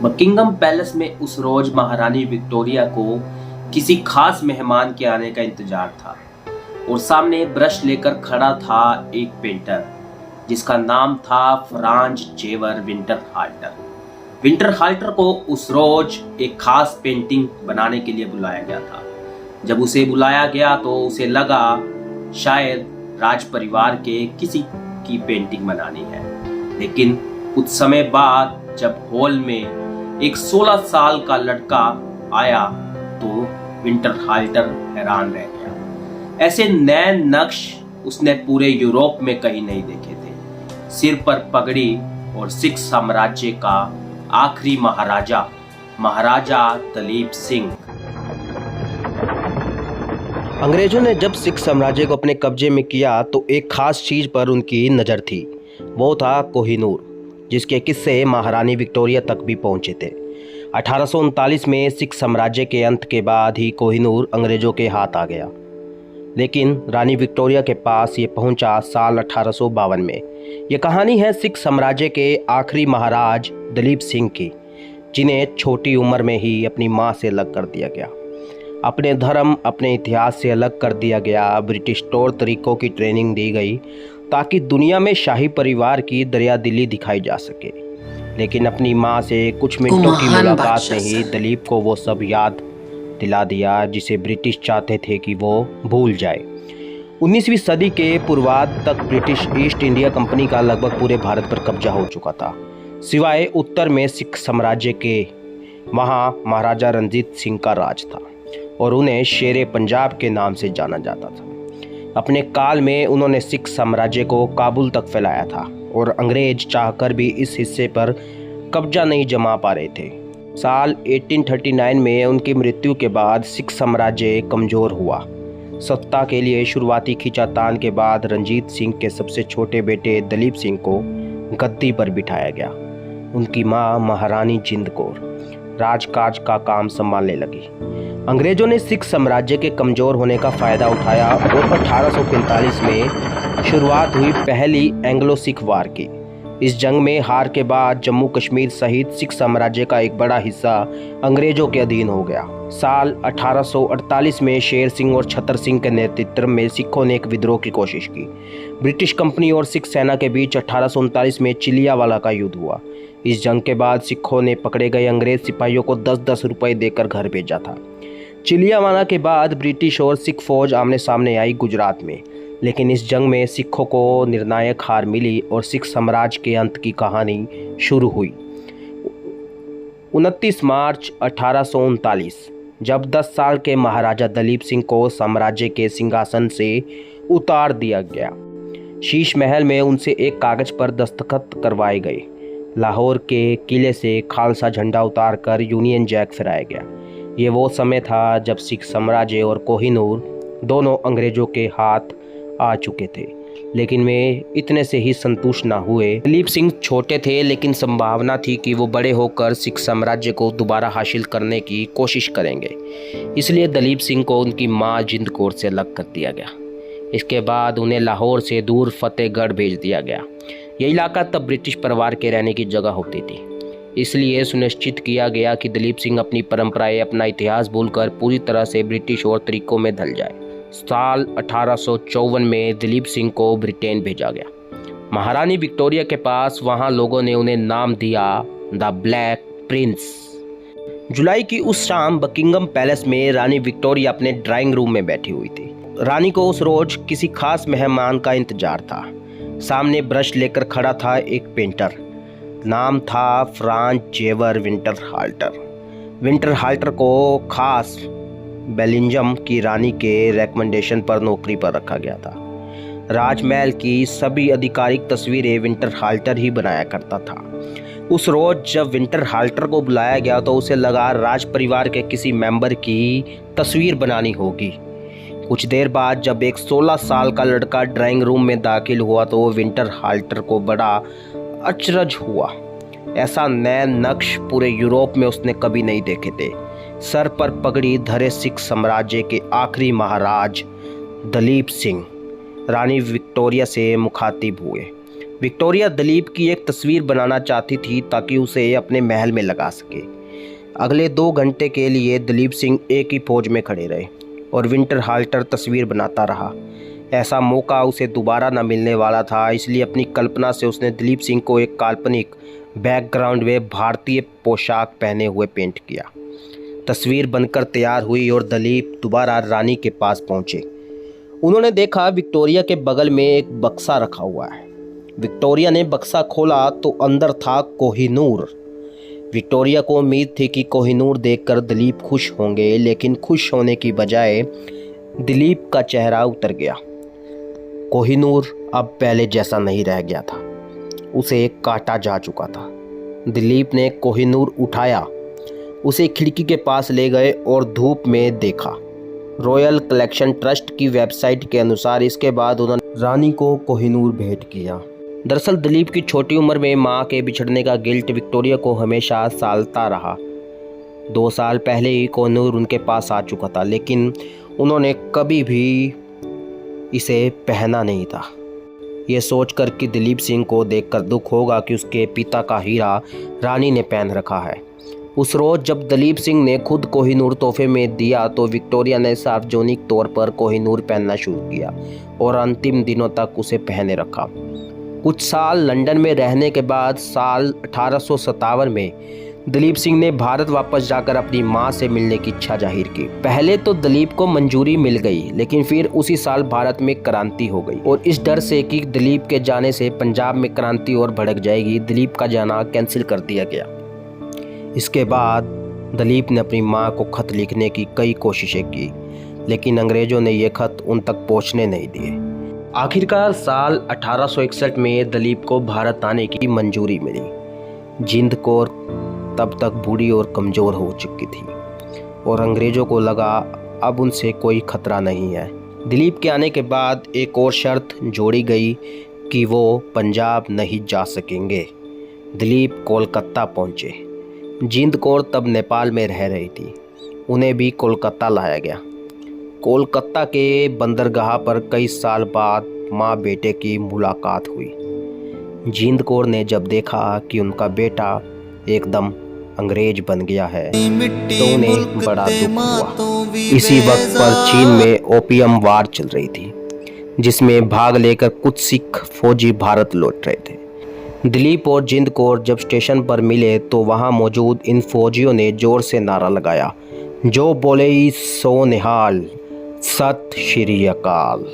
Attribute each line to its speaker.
Speaker 1: Buckingham palace में उस रोज महारानी विक्टोरिया को किसी खास मेहमान के आने का इंतजार था और सामने ब्रश लेकर खड़ा था एक पेंटर जिसका नाम था फ्रांज जेवर विंटरहाल्टर। विंटरहाल्टर को उस रोज एक खास पेंटिंग बनाने के लिए बुलाया गया था। जब उसे बुलाया गया तो उसे लगा शायद राज परिवार के किसी की पेंटिंग बनानी है, लेकिन कुछ समय बाद जब हॉल में एक 16 साल का लड़का आया तो विंटरहाल्टर हैरान रह गया। ऐसे नए नक्श उसने पूरे यूरोप में कहीं नहीं देखे थे। सिर पर पगड़ी और सिख साम्राज्य का आखिरी महाराजा, महाराजा दलीप सिंह।
Speaker 2: अंग्रेजों ने जब सिख साम्राज्य को अपने कब्जे में किया तो एक खास चीज पर उनकी नज़र थी। वो था कोहिनूर, जिसके किस्से महारानी विक्टोरिया तक भी पहुंचे थे। 1839 में सिख साम्राज्य के अंत के बाद ही कोहिनूर अंग्रेजों के हाथ आ गया, लेकिन रानी विक्टोरिया के पास ये पहुंचा साल 1852 में। ये कहानी है सिख साम्राज्य के आखिरी महाराज दलीप सिंह की, जिन्हें छोटी उम्र में ही अपनी मां से अलग कर दिया गया। अपने धर्म, अपने इतिहास से अलग कर दिया गया। ब्रिटिश तौर तरीकों की ट्रेनिंग दी गई ताकि दुनिया में शाही परिवार की दरियादिली दिखाई जा सके, लेकिन अपनी मां से कुछ मिनटों की मुलाकात ने ही दलीप को वो सब याद दिला दिया जिसे ब्रिटिश चाहते थे कि वो भूल जाए। 19वीं सदी के पूर्वार्ध तक ब्रिटिश ईस्ट इंडिया कंपनी का लगभग पूरे भारत पर कब्जा हो चुका था, सिवाय उत्तर में सिख साम्राज्य के। वहाँ महाराजा रणजीत सिंह का राज था और उन्हें शेरे पंजाब के नाम से जाना जाता था। अपने काल में उन्होंने सिख साम्राज्य को काबुल तक फैलाया था और अंग्रेज चाहकर भी इस हिस्से पर कब्जा नहीं जमा पा रहे थे। साल 1839 में उनकी मृत्यु के बाद सिख साम्राज्य कमज़ोर हुआ। सत्ता के लिए शुरुआती खींचातान के बाद रणजीत सिंह के सबसे छोटे बेटे दलीप सिंह को गद्दी पर बिठाया गया। उनकी मां महारानी जिंद कौर राजकाज का काम संभालने लगी। अंग्रेजों ने सिख साम्राज्य के कमज़ोर होने का फ़ायदा उठाया और 1845 में शुरुआत हुई पहली एंग्लो सिख वार की। इस जंग में हार के बाद जम्मू कश्मीर सहित सिख साम्राज्य का एक बड़ा हिस्सा अंग्रेजों के अधीन हो गया। साल 1848 में शेर सिंह और छतर सिंह के नेतृत्व में सिखों ने एक विद्रोह की कोशिश की। ब्रिटिश कंपनी और सिख सेना के बीच 1839 में चिलियावाला का युद्ध हुआ। इस जंग के बाद सिखों ने पकड़े गए अंग्रेज सिपाहियों को 10-10 रुपये देकर घर भेजा था। चिलियावाला के बाद ब्रिटिश और सिख फौज आमने सामने आई गुजरात में, लेकिन इस जंग में सिखों को निर्णायक हार मिली और सिख साम्राज्य के अंत की कहानी शुरू हुई। 29 मार्च 1839 जब 10 साल के महाराजा दलीप सिंह को साम्राज्य के सिंहासन से उतार दिया गया। शीश महल में उनसे एक कागज पर दस्तखत करवाए गए। लाहौर के किले से खालसा झंडा उतारकर यूनियन जैक फहराया गया। ये वो समय था जब सिख साम्राज्य और कोहिनूर दोनों अंग्रेजों के हाथ आ चुके थे, लेकिन वे इतने से ही संतुष्ट न हुए। दलीप सिंह छोटे थे, लेकिन संभावना थी कि वो बड़े होकर सिख साम्राज्य को दोबारा हासिल करने की कोशिश करेंगे। इसलिए दलीप सिंह को उनकी मां जिंद कौर से अलग कर दिया गया। इसके बाद उन्हें लाहौर से दूर फतेहगढ़ भेज दिया गया। यह इलाका तब ब्रिटिश परिवार के रहने की जगह होती थी, इसलिए सुनिश्चित किया गया कि दलीप सिंह अपनी परंपराएं, अपना इतिहास भूलकर पूरी तरह से ब्रिटिश और तरीकों में ढल जाए। साल 1854 में दलीप सिंह को ब्रिटेन भेजा गया, महारानी विक्टोरिया के पास। वहां लोगों ने उन्हें नाम दिया द ब्लैक प्रिंस। जुलाई की उस शाम बकिंगम पैलेस में रानी विक्टोरिया अपने ड्राइंग रूम में बैठी हुई थी। रानी को उस रोज किसी खास मेहमान का इंतजार था। सामने ब्रश लेकर खड़ा था एक पेंटर, नाम था फ्रांज जेवर विंटरहाल्टर। विंटरहाल्टर को खास बेलिंगम की रानी के रेकमेंडेशन पर नौकरी पर रखा गया था। राजमहल की सभी आधिकारिक तस्वीरें विंटरहाल्टर ही बनाया करता था। उस रोज जब विंटरहाल्टर को बुलाया गया तो उसे लगा राज परिवार के किसी मेंबर की तस्वीर बनानी होगी। कुछ देर बाद जब एक 16 साल का लड़का ड्राइंग रूम में दाखिल हुआ तो विंटरहाल्टर को बड़ा अचरज हुआ। ऐसा नए नक्श पूरे यूरोप में उसने कभी नहीं देखे थे। सर पर पगड़ी धरे सिख साम्राज्य के आखिरी महाराज दलीप सिंह रानी विक्टोरिया से मुखातिब हुए। विक्टोरिया दिलीप की एक तस्वीर बनाना चाहती थी ताकि उसे अपने महल में लगा सके। अगले 2 घंटे के लिए दिलीप सिंह एक ही पोज में खड़े रहे और विंटर हाल्टर तस्वीर बनाता रहा। ऐसा मौका उसे दोबारा न मिलने वाला था, इसलिए अपनी कल्पना से उसने दिलीप सिंह को एक काल्पनिक बैकग्राउंड में भारतीय पोशाक पहने हुए पेंट किया। तस्वीर बनकर तैयार हुई और दिलीप दोबारा रानी के पास पहुंचे। उन्होंने देखा विक्टोरिया के बगल में एक बक्सा रखा हुआ है। विक्टोरिया ने बक्सा खोला तो अंदर था कोहिनूर। विक्टोरिया को उम्मीद थी कि कोहिनूर देखकर दिलीप खुश होंगे, लेकिन खुश होने की बजाय दिलीप का चेहरा उतर गया। कोहिनूर अब पहले जैसा नहीं रह गया था, उसे काटा जा चुका था। दिलीप ने कोहिनूर उठाया, उसे खिड़की के पास ले गए और धूप में देखा। रॉयल कलेक्शन ट्रस्ट की वेबसाइट के अनुसार इसके बाद उन्होंने रानी को कोहिनूर भेंट किया। दरअसल दिलीप की छोटी उम्र में मां के बिछड़ने का गिल्ट विक्टोरिया को हमेशा सालता रहा। 2 साल पहले ही कोहिनूर उनके पास आ चुका था, लेकिन उन्होंने कभी भी इसे पहना नहीं था। ये सोचकर कि दिलीप सिंह को देखकर दुख होगा कि उसके पिता का हीरा रानी ने पहन रखा है। उस रोज़ जब दिलीप सिंह ने खुद कोहिनूर तोहफे में दिया तो विक्टोरिया ने सार्वजनिक तौर पर कोहिनूर पहनना शुरू किया और अंतिम दिनों तक उसे पहने रखा। कुछ साल लंदन में रहने के बाद साल 1857 में दिलीप सिंह ने भारत वापस जाकर अपनी मां से मिलने की इच्छा जाहिर की। पहले तो दिलीप को मंजूरी मिल गई, लेकिन फिर उसी साल भारत में क्रांति हो गई और इस डर से कि दिलीप के जाने से पंजाब में क्रांति और भड़क जाएगी, दिलीप का जाना कैंसिल कर दिया गया। इसके बाद दिलीप ने अपनी मां को खत लिखने की कई कोशिशें की, लेकिन अंग्रेजों ने ये खत उन तक पहुंचने नहीं दिए। आखिरकार साल 1861 में दिलीप को भारत आने की मंजूरी मिली। जिंद कौर तब तक बूढ़ी और कमज़ोर हो चुकी थी और अंग्रेज़ों को लगा अब उनसे कोई खतरा नहीं है। दिलीप के आने के बाद एक और शर्त जोड़ी गई कि वो पंजाब नहीं जा सकेंगे। दिलीप कोलकाता पहुँचे। जिंद कौर तब नेपाल में रह रही थी, उन्हें भी कोलकाता लाया गया। कोलकाता के बंदरगाह पर कई साल बाद माँ बेटे की मुलाकात हुई। जिंद कौर ने जब देखा कि उनका बेटा एकदम अंग्रेज बन गया है तो उन्हें बड़ा दुख हुआ। इसी वक्त पर चीन में ओपियम वार चल रही थी, जिसमें भाग लेकर कुछ सिख फौजी भारत लौट रहे थे। दिलीप और जिंद कौर जब स्टेशन पर मिले तो वहां मौजूद इन फौजियों ने जोर से नारा लगाया, जो बोले सो निहाल, सत श्री अकाल।